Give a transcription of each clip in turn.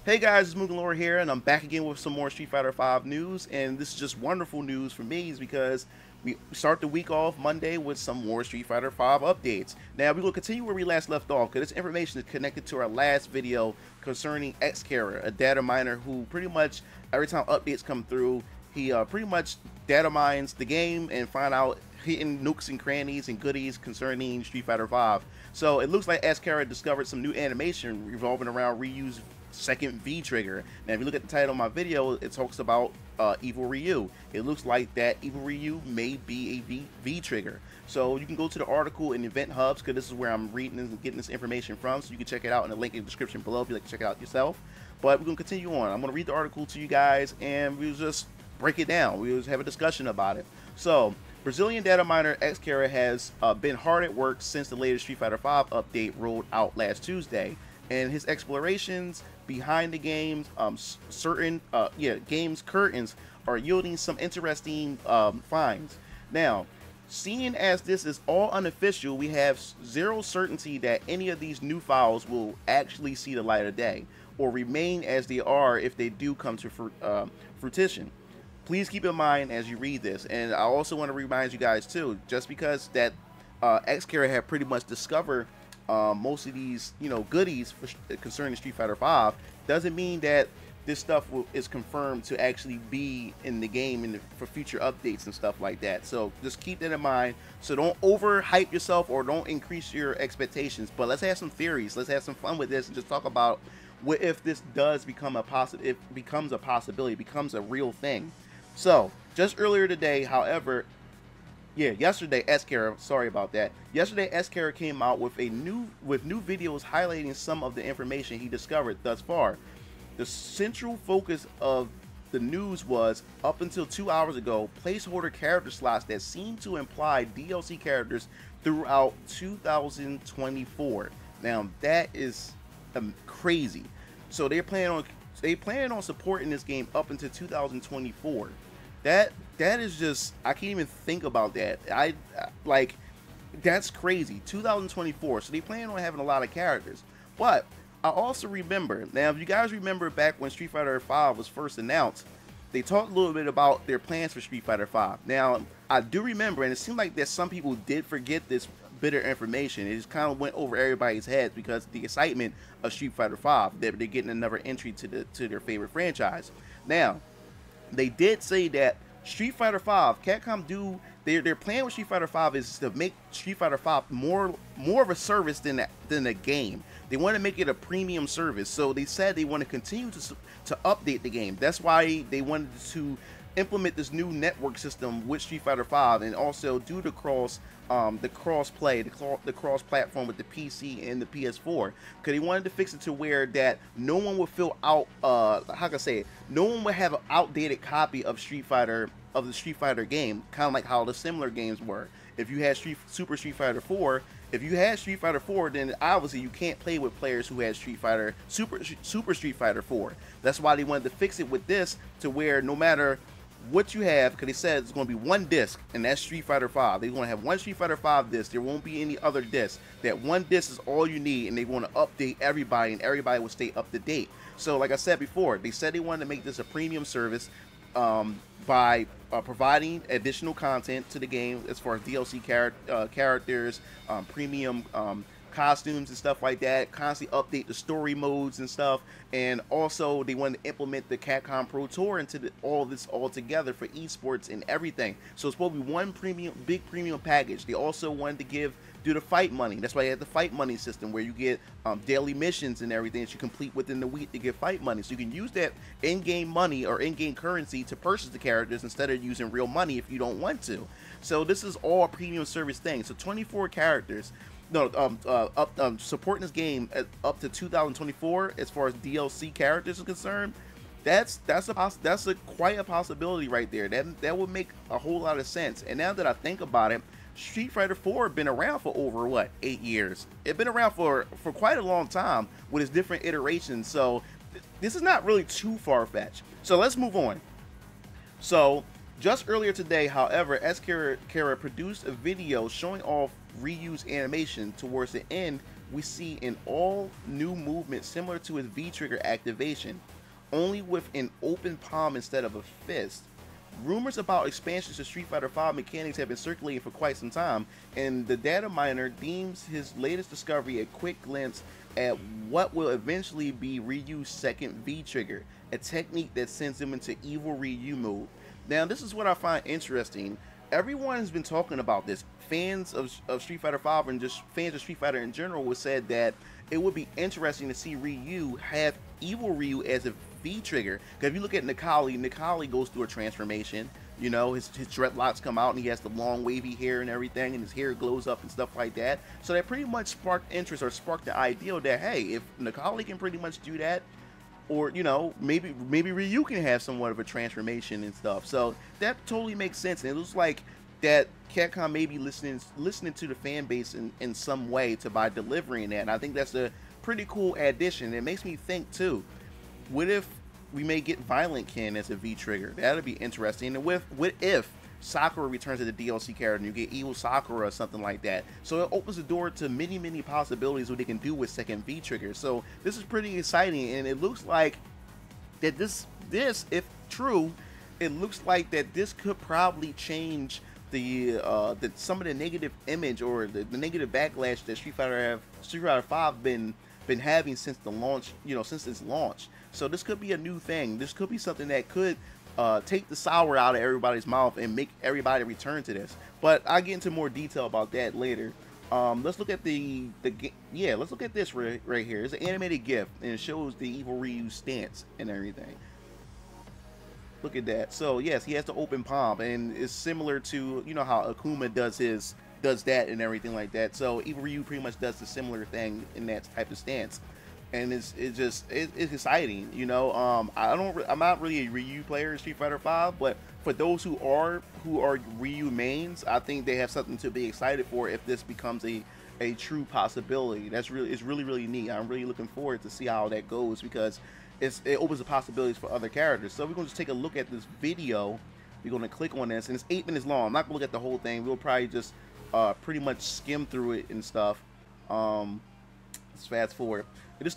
Hey guys, it's MugenLord here, and I'm back again with some more Street Fighter V news. And this is just wonderful news for me, is because we start the week off Monday with some more Street Fighter V updates. Now we will continue where we last left off, because this information is connected to our last video concerning Xkara, a data miner who pretty much every time updates come through, he pretty much data mines the game and find out hidden nooks and crannies and goodies concerning Street Fighter V. So it looks like Xkara discovered some new animation revolving around Ryu's second V trigger. Now if you look at the title of my video, it talks about Evil Ryu. It looks like that Evil Ryu may be a V trigger. So you can go to the article in Event Hubs, because this is where I'm reading and getting this information from, so you can check it out in the link in the description below if you'd like to check it out yourself. But we're going to continue on. I'm going to read the article to you guys and we'll just break it down. We'll just have a discussion about it. So Brazilian data miner Xkara has been hard at work since the latest Street Fighter V update rolled out last Tuesday, and his explorations behind the game's game's curtains are yielding some interesting finds. Now, seeing as this is all unofficial, we have zero certainty that any of these new files will actually see the light of day or remain as they are if they do come to fruition. Please keep in mind as you read this, and I also want to remind you guys too, just because that Xkara had pretty much discovered most of these, goodies concerning Street Fighter V, doesn't mean that this stuff is confirmed to actually be in the game for future updates and stuff like that. So just keep that in mind. So don't overhype yourself or don't increase your expectations. But let's have some theories. Let's have some fun with this and just talk about what if this does become it becomes a possibility, becomes a real thing. So just earlier today, however, yesterday Xkara, sorry about that. Yesterday Xkara came out with new videos highlighting some of the information he discovered thus far. The central focus of the news was, up until 2 hours ago, placeholder character slots that seem to imply DLC characters throughout 2024. Now that is crazy. So they plan on supporting this game up until 2024. That is just, I can't even think about that. That's crazy. 2024. So they plan on having a lot of characters. But I also remember, now if you guys remember back when Street Fighter V was first announced, they talked a little bit about their plans for Street Fighter V. Now I do remember, and it seemed like that some people did forget this bit of information. It just kind of went over everybody's heads because of the excitement of Street Fighter V, that they're getting another entry to their favorite franchise. Now, they did say that Street Fighter V, Capcom their plan with Street Fighter V is to make Street Fighter V more of a service than a game. They want to make it a premium service. So they said they want to continue to update the game. That's why they wanted to implement this new network system with Street Fighter V, and also do the cross play, the cross platform with the PC and the PS4, because they wanted to fix it to where that no one would feel how can I say it? No one would have an outdated copy of the Street Fighter game, kind of like how the similar games were. If you had Super Street Fighter 4, if you had Street Fighter 4, then obviously you can't play with players who had Super Street Fighter 4. That's why they wanted to fix it with this, to where no matter what you have, because they said it's going to be one disc, and that's Street Fighter V. They're going to have one Street Fighter V disc. There won't be any other discs. That one disc is all you need, and they want to update everybody, and everybody will stay up to date. So like I said before, they said they wanted to make this a premium service by providing additional content to the game, as far as DLC characters, premium costumes and stuff like that, constantly update the story modes and stuff. And also they wanted to implement the Capcom Pro Tour into all this all together for esports and everything. So it's supposed to be one big premium package. They also wanted to do the fight money. That's why they had the fight money system, where you get daily missions and everything that you complete within the week to get fight money. So you can use that in-game money or in-game currency to purchase the characters instead of using real money if you don't want to. So this is all a premium service thing. So 24 characters. Supporting this game up to 2024 as far as DLC characters are concerned. That's quite a possibility right there. That would make a whole lot of sense. And now that I think about it, Street Fighter 4 been around for over 8 years. It's been around for quite a long time with its different iterations. So this is not really too far-fetched. So let's move on. So just earlier today, however, Xkara produced a video showing off Ryu's animation towards the end we see an all new movement similar to his V-trigger activation, only with an open palm instead of a fist. Rumors about expansions to Street Fighter V mechanics have been circulating for quite some time, and the data miner deems his latest discovery a quick glimpse at what will eventually be Ryu's second V-trigger, a technique that sends him into Evil Ryu mode. Now, this is what I find interesting. Everyone has been talking about this. Fans of Street Fighter V and just fans of Street Fighter in general have said that it would be interesting to see Ryu have Evil Ryu as a V-trigger. Because if you look at Nikali goes through a transformation. You know, his dreadlocks come out and he has the long wavy hair and everything, and his hair glows up and stuff like that. So that pretty much sparked interest, or sparked the idea that, hey, if Nikali can pretty much do that, or, you know, maybe Ryu can have somewhat of a transformation and stuff. So that totally makes sense. And it looks like that Capcom may be listening to the fan base in some way by delivering that. And I think that's a pretty cool addition. It makes me think too, what if we may get Violent Ken as a V-trigger? That'd be interesting. And what if Sakura returns as a DLC character and you get Evil Sakura or something like that? So it opens the door to many possibilities what they can do with second V-triggers. So this is pretty exciting, and it looks like that this if true, it looks like that this could probably change the some of the negative image, or the negative backlash that Street Fighter V been having since the launch, you know, since its launch. So this could be a new thing. This could be something that could take the sour out of everybody's mouth and make everybody return to this. But I'll get into more detail about that later. Let's look at let's look at this right here. It's an animated GIF, and it shows the Evil Ryu stance and everything. Look at that. So yes, he has the open palm, and it's similar to, you know, how Akuma does that and everything like that. So Evil Ryu pretty much does the similar thing in that type of stance, and it's exciting, you know. I'm not really a Ryu player in Street Fighter V, but for those who are Ryu mains, I think they have something to be excited for if this becomes a true possibility. It's really neat. I'm really looking forward to see how that goes, because it opens the possibilities for other characters. So we're going to just take a look at this video. We're going to click on this, and it's 8 minutes long. I'm not going to look at the whole thing. We'll probably just pretty much skim through it and stuff. Let's fast forward. This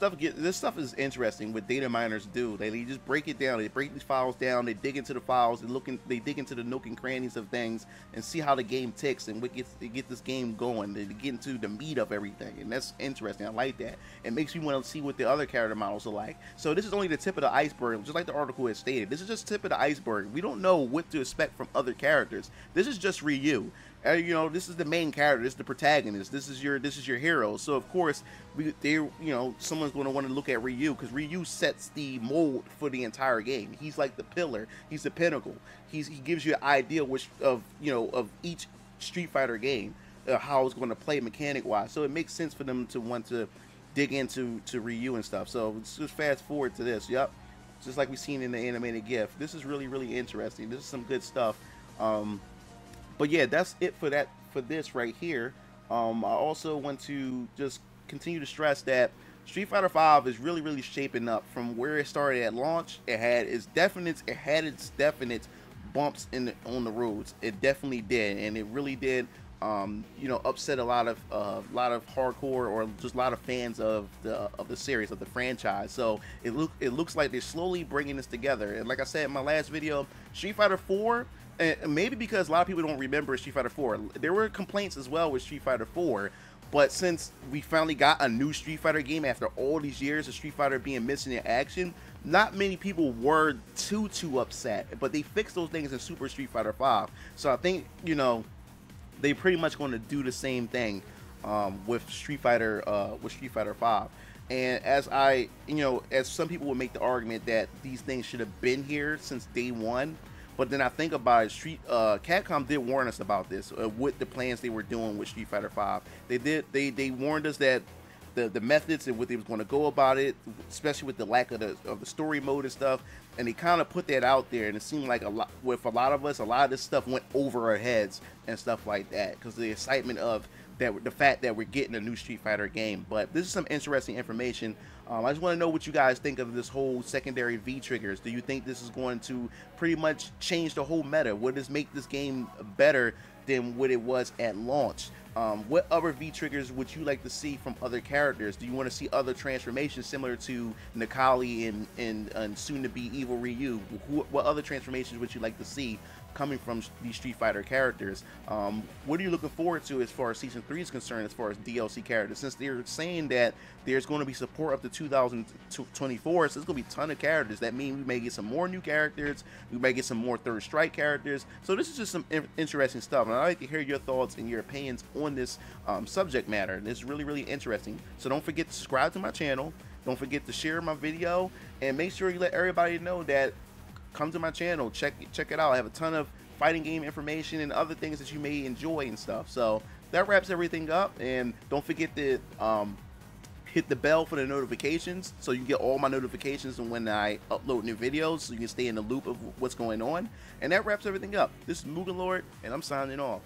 stuff is interesting. What data miners do, they just break it down. They break these files down. They dig into the files. They dig into the nook and crannies of things and see how the game ticks and they get this game going. They get into the meat of everything, and that's interesting. I like that. It makes me want to see what the other character models are like. So this is only the tip of the iceberg, just like the article has stated. This is just the tip of the iceberg. We don't know what to expect from other characters. This is just Ryu. You know, this is the main character. This is the protagonist. This is your hero. So of course, someone's going to want to look at Ryu, because Ryu sets the mold for the entire game. He's like the pillar. He's the pinnacle. He gives you an idea of each Street Fighter game, how it's going to play mechanic wise. So it makes sense for them to want to dig into Ryu and stuff. So let's just fast forward to this. Yep, just like we've seen in the animated GIF. This is really interesting. This is some good stuff. But yeah, that's it for this right here. I also want to just continue to stress that Street Fighter V is really shaping up from where it started at launch. It had its definite bumps on the roads. It definitely did, and it really did upset a lot of hardcore, or just a lot of fans of the series, of the franchise. So it looks like they're slowly bringing this together. And like I said in my last video, Street Fighter 4, and maybe because a lot of people don't remember Street Fighter 4, there were complaints as well with Street Fighter 4. But since we finally got a new Street Fighter game after all these years of Street Fighter being missing in action, not many people were too upset. But they fixed those things in Super Street Fighter 5. So I think, they pretty much going to do the same thing with Street Fighter 5. And as as some people would make the argument that these things should have been here since day one. But then I think about it, Capcom did warn us about this, with the plans they were doing with Street Fighter V. They warned us that the methods and what they was going to go about it, especially with the lack of the story mode and stuff, and they kind of put that out there, and it seemed like a lot of this stuff went over our heads and stuff like that, because the excitement of the fact that we're getting a new Street Fighter game. But this is some interesting information. I just want to know what you guys think of this whole secondary V triggers. Do you think this is going to pretty much change the whole meta? Would this make this game better than what it was at launch? What other V triggers would you like to see from other characters? Do you want to see other transformations similar to Nikali and soon to be Evil Ryu? What other transformations would you like to see coming from these Street Fighter characters? What are you looking forward to as far as Season 3 is concerned, as far as DLC characters? Since they're saying that there's going to be support up to 2024, so there's going to be a ton of characters. That means we may get some more new characters, we may get some more Third Strike characters. So this is just some interesting stuff, and I'd like to hear your thoughts and your opinions on this subject matter. This is really, really interesting. So don't forget to subscribe to my channel. Don't forget to share my video, and make sure you let everybody know that come to my channel, check it out. I have a ton of fighting game information and other things that you may enjoy and stuff. So that wraps everything up, and don't forget to hit the bell for the notifications so you get all my notifications and when I upload new videos, so you can stay in the loop of what's going on. And that wraps everything up. This is MugenLord, and I'm signing off.